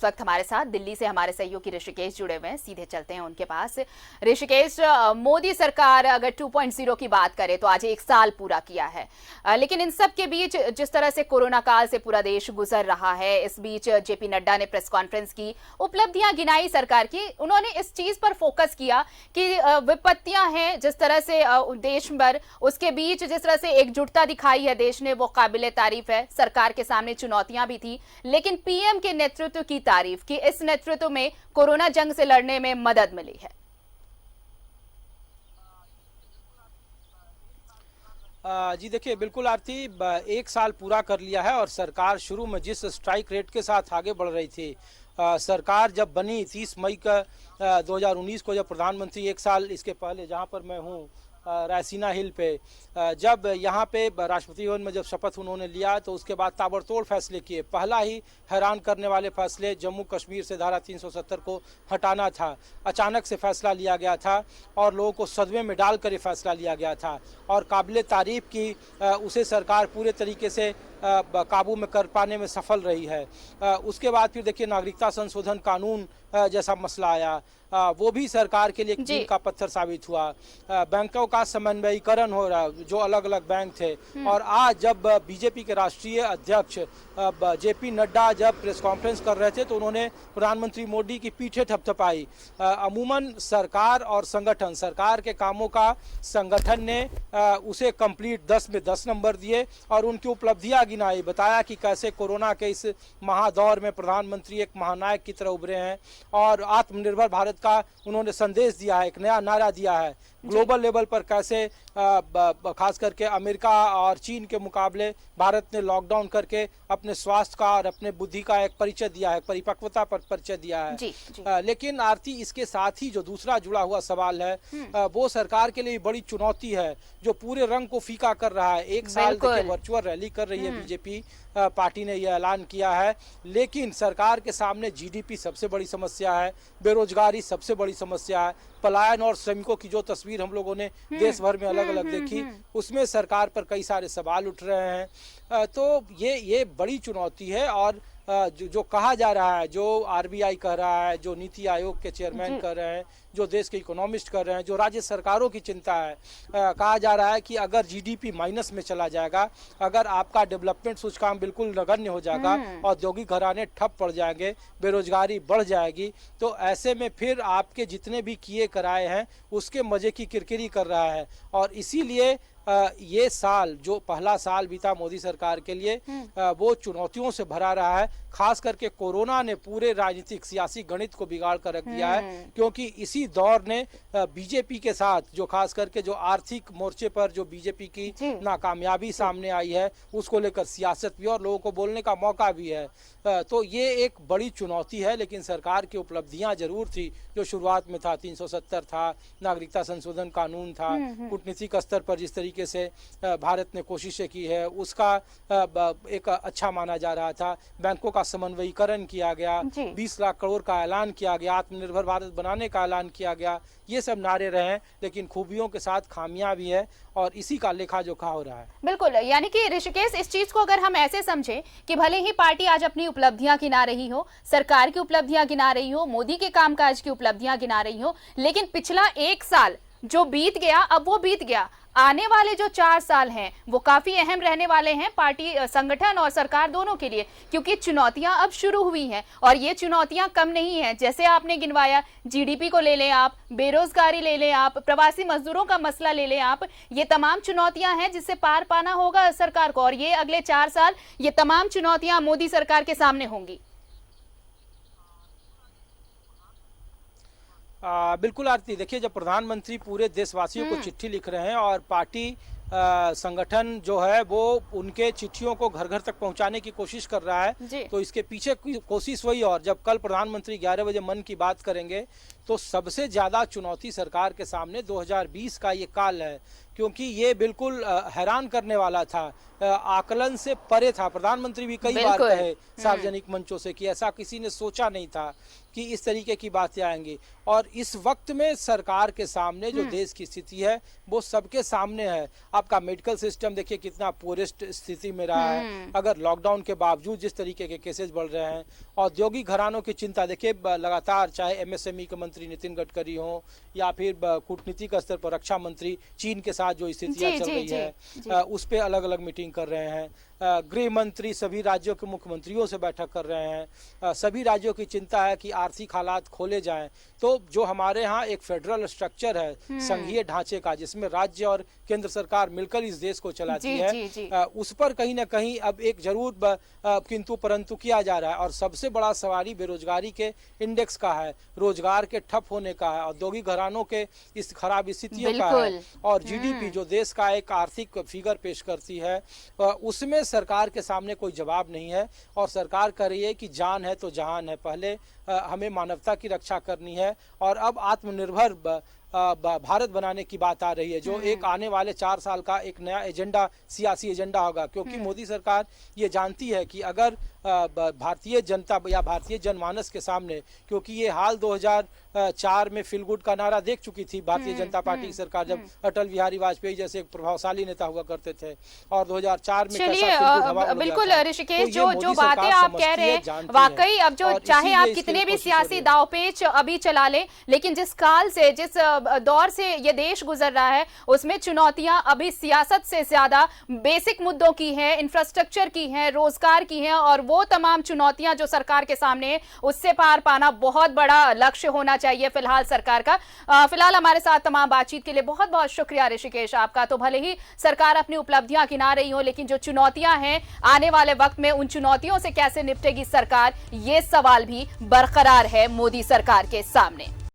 वक्त हमारे साथ दिल्ली से हमारे सहयोगी ऋषिकेश जुड़े हुए हैं, सीधे चलते हैं उनके पास। ऋषिकेश, मोदी सरकार अगर 2.0 की बात करें तो आज 1 साल पूरा किया है, लेकिन इन सब के बीच जिस तरह से कोरोना काल से पूरा देश गुजर रहा है, इस बीच जेपी नड्डा ने प्रेस कॉन्फ्रेंस की, उपलब्धियां गिनाई सरकार की। उन्होंने इस चीज पर फोकस किया कि विपत्तियां हैं जिस तरह से देश भर, उसके बीच जिस तरह से एकजुटता दिखाई है देश ने, वो काबिले तारीफ है। सरकार के सामने चुनौतियां भी थी, लेकिन पीएम के नेतृत्व की तारीफ की, इस नेतृत्व में कोरोना जंग से लड़ने में मदद मिली है। जी देखिए, बिल्कुल आरती, 1 साल पूरा कर लिया है और सरकार शुरू में जिस स्ट्राइक रेट के साथ आगे बढ़ रही थी, सरकार जब बनी 30 मई का 2019 को, जब प्रधानमंत्री 1 साल इसके पहले जहां पर मैं हूं, रायसीना हिल पे, जब यहाँ पे राष्ट्रपति भवन में जब शपथ उन्होंने लिया तो उसके बाद ताबड़तोड़ फैसले किए। पहला ही हैरान करने वाले फैसले, जम्मू कश्मीर से धारा 370 को हटाना था। अचानक से फैसला लिया गया था और लोगों को सदमे में डालकर ये फैसला लिया गया था और काबिले तारीफ की उसे सरकार पूरे तरीके से काबू में कर पाने में सफल रही है। उसके बाद फिर देखिए, नागरिकता संशोधन कानून जैसा मसला आया, वो भी सरकार के लिए कील का पत्थर साबित हुआ। बैंकों का समन्वयीकरण हो रहा, जो अलग अलग बैंक थे। और आज जब बीजेपी के राष्ट्रीय अध्यक्ष जेपी नड्डा जब प्रेस कॉन्फ्रेंस कर रहे थे तो उन्होंने प्रधानमंत्री मोदी की पीठे थपथपाई। अमूमन सरकार और संगठन, सरकार के कामों का संगठन ने उसे कंप्लीट 10 में 10 नंबर दिए और उनकी उपलब्धियां गिनाई। बताया कि कैसे कोरोना के इस महादौर में प्रधानमंत्री एक महानायक की तरह उभरे हैं और आत्मनिर्भर भारत का उन्होंने संदेश दिया है, एक नया नारा दिया है। ग्लोबल लेवल पर कैसे खास करके अमेरिका और चीन के मुकाबले भारत ने लॉकडाउन करके अपने स्वास्थ्य का और अपने बुद्धि का एक परिचय दिया है, परिपक्वता पर परिचय दिया है। जी। लेकिन आरती, इसके साथ ही जो दूसरा जुड़ा हुआ सवाल है वो सरकार के लिए बड़ी चुनौती है, जो पूरे रंग को फीका कर रहा है। 1 साल देखिए वर्चुअल रैली कर रही है बीजेपी पार्टी ने यह ऐलान किया है, लेकिन सरकार के सामने जीडीपी सबसे बड़ी समस्या है, बेरोजगारी सबसे बड़ी समस्या है, पलायन और श्रमिकों की जो तस्वीर हम लोगों ने देश भर में अलग अलग देखी, उसमें सरकार पर कई सारे सवाल उठ रहे हैं। तो ये बड़ी चुनौती है और जो कहा जा रहा है, जो आरबीआई कह रहा है, जो नीति आयोग के चेयरमैन कह रहे हैं, जो देश के इकोनॉमिस्ट कर रहे हैं, जो राज्य सरकारों की चिंता है, कहा जा रहा है कि अगर जीडीपी माइनस में चला जाएगा, अगर आपका डेवलपमेंट सूचकांक बिल्कुल नगण्य हो जाएगा, औद्योगिक घराने ठप पड़ जाएंगे, बेरोजगारी बढ़ जाएगी, तो ऐसे में फिर आपके जितने भी किए कराए हैं उसके मजे की किरकिरी कर रहा है। और इसीलिए ये साल, जो पहला साल बीता मोदी सरकार के लिए, वो चुनौतियों से भरा रहा है। खास करके कोरोना ने पूरे राजनीतिक सियासी गणित को बिगाड़ कर रख दिया है, क्योंकि इसी दौर ने बीजेपी के साथ, जो खास करके जो आर्थिक मोर्चे पर जो बीजेपी की नाकामयाबी सामने आई है, उसको लेकर सियासत भी और लोगों को बोलने का मौका भी है। तो ये एक बड़ी चुनौती है, लेकिन सरकार की उपलब्धियां जरूर थी। जो शुरुआत में था 370 था, नागरिकता संशोधन कानून था, कूटनीतिक स्तर पर जिस तरीके से भारत ने कोशिशें की है उसका एक अच्छा माना जा रहा था। बैंकों का समन्वयीकरण किया गया, 20 लाख करोड़ का ऐलान किया गया, आत्मनिर्भर भारत बनाने का ऐलान किया गया, ये सब नारे रहे हैं, लेकिन खूबियों के साथ खामियां भी है और इसी का लेखा जोखा हो रहा है। बिल्कुल, यानी कि ऋषिकेश, इस चीज को अगर हम ऐसे समझें कि भले ही पार्टी आज अपनी उपलब्धियां गिना रही हो, सरकार की उपलब्धियां गिना रही हो, मोदी के कामकाज की उपलब्धियां गिना रही हो, लेकिन पिछला 1 साल जो बीत गया, अब वो बीत गया। आने वाले जो 4 साल हैं वो काफी अहम रहने वाले हैं पार्टी, संगठन और सरकार दोनों के लिए, क्योंकि चुनौतियां अब शुरू हुई हैं और ये चुनौतियां कम नहीं हैं। जैसे आपने गिनवाया, जीडीपी को ले लें आप, बेरोजगारी ले लें आप, प्रवासी मजदूरों का मसला ले लें आप, ये तमाम चुनौतियां हैं जिससे पार पाना होगा सरकार को, और ये अगले 4 साल ये तमाम चुनौतियां मोदी सरकार के सामने होंगी। बिल्कुल आरती, देखिए, जब प्रधानमंत्री पूरे देशवासियों को चिट्ठी लिख रहे हैं और पार्टी संगठन जो है वो उनके चिट्ठियों को घर घर तक पहुंचाने की कोशिश कर रहा है, तो इसके पीछे कोशिश वही। और जब कल प्रधानमंत्री 11 बजे मन की बात करेंगे तो सबसे ज्यादा चुनौती सरकार के सामने 2020 का ये काल है, क्योंकि ये बिल्कुल हैरान करने वाला था, आकलन से परे था। प्रधानमंत्री भी कई बार कहे सार्वजनिक मंचों से कि ऐसा किसी ने सोचा नहीं था कि इस तरीके की बातें आएंगी। और इस वक्त में सरकार के सामने जो देश की स्थिति है वो सबके सामने है। आपका मेडिकल सिस्टम देखिए कितना पोरेस्ट स्थिति में रहा है। अगर लॉकडाउन के बावजूद जिस तरीके के केसेस बढ़ रहे हैं, औद्योगिक घरानों की चिंता देखिए लगातार, चाहे एमएसएमई के मंत्री नितिन गडकरी हो या फिर कूटनीतिक स्तर पर रक्षा मंत्री चीन के साथ जो स्थितियां चल रही है उस पर अलग अलग मीटिंग कर रहे हैं। गृह मंत्री सभी राज्यों के मुख्यमंत्रियों से बैठक कर रहे हैं। सभी राज्यों की चिंता है कि आर्थिक हालात खोले जाएं। तो जो हमारे यहाँ एक फेडरल स्ट्रक्चर है संघीय ढांचे का, जिसमें राज्य और केंद्र सरकार मिलकर इस देश को चलाती है, उस पर कहीं ना कहीं अब एक जरूर किंतु परंतु किया जा रहा है। और सबसे बड़ा सवारी बेरोजगारी के इंडेक्स का है, रोजगार के ठप होने का है, औद्योगिक घरानों के इस खराब स्थितियों का है, और जीडीपी जो देश का एक आर्थिक फिगर पेश करती है उसमें सरकार के सामने कोई जवाब नहीं है। और सरकार कह रही है कि जान है तो जहान है, पहले हमें मानवता की रक्षा करनी है और अब आत्मनिर्भर भारत बनाने की बात आ रही है, जो एक आने वाले 4 साल का एक नया एजेंडा, सियासी एजेंडा होगा। क्योंकि मोदी सरकार ये जानती है कि अगर भारतीय जनता या भारतीय जनमानस के सामने, क्योंकि ये हाल 2004 में फील गुड का नारा देख चुकी थी भारतीय जनता पार्टी की सरकार, जब अटल बिहारी वाजपेयी जैसे एक प्रभावशाली नेता हुआ करते थे, और 2004 में बिल्कुल ऋषिकेश, जो बातें आप कह रहे हैं वाकई, अब जो चाहे आप कितने भी सियासी दावपेच अभी चला ले, लेकिन जिस काल से, जिस दौर से ये देश गुजर रहा है, उसमें चुनौतियां अभी सियासत से ज्यादा बेसिक मुद्दों की है, इंफ्रास्ट्रक्चर की है, रोजगार की है, और वो तमाम चुनौतियां जो सरकार के सामने है उससे पार पाना बहुत बड़ा लक्ष्य होना चाहिए फिलहाल सरकार का। फिलहाल हमारे साथ तमाम बातचीत के लिए बहुत बहुत शुक्रिया ऋषिकेश आपका। तो भले ही सरकार अपनी उपलब्धियां गिना रही हो, लेकिन जो चुनौतियां हैं आने वाले वक्त में, उन चुनौतियों से कैसे निपटेगी सरकार, ये सवाल भी बरकरार है मोदी सरकार के सामने।